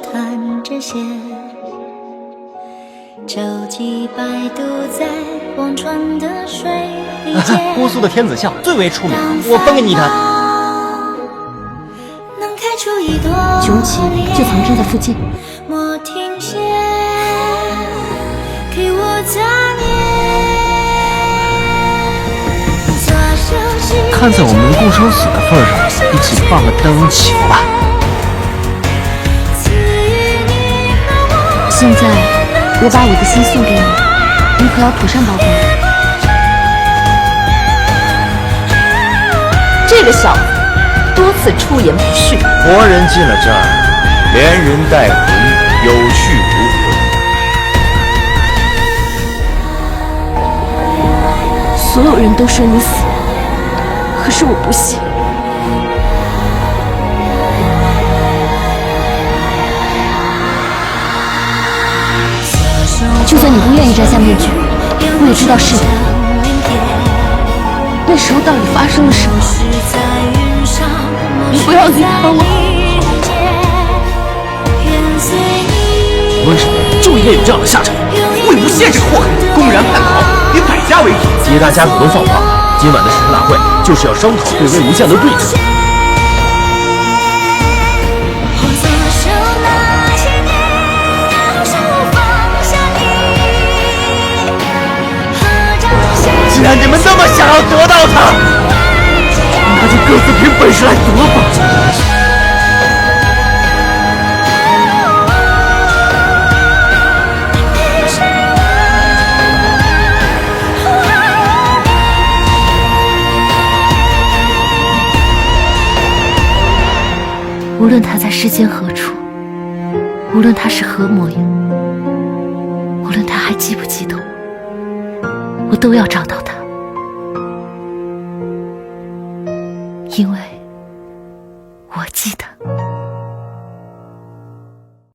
谈这些。舟楫摆渡在忘川的水间。姑苏的天子笑最为出名，我分给你一坛。能开出一朵穷奇就藏身在附近。莫停歇，给我杂念。看在我们共生死的份上，一起放个灯祈福吧。现在我把我的心送给你，你可要妥善保管。这个小子多次出言不逊，活人进了这儿，连人带魂，有去无回。所有人都说你死了，可是我不信。就算你不愿意摘下面具，我也知道是你。那时候到底发生了什么？你不要离开我！为什么就应该有这样的下场？魏无羡这个祸害，公然叛逃，连百家为敌，皆大家股东放话，今晚的誓师大会就是要商讨对魏无羡的对策。既然你们那么想要得到他，那就各自凭本事来得吧。无论他在世间何处，无论他是何模样，无论他还记不记得我都要找到他，因为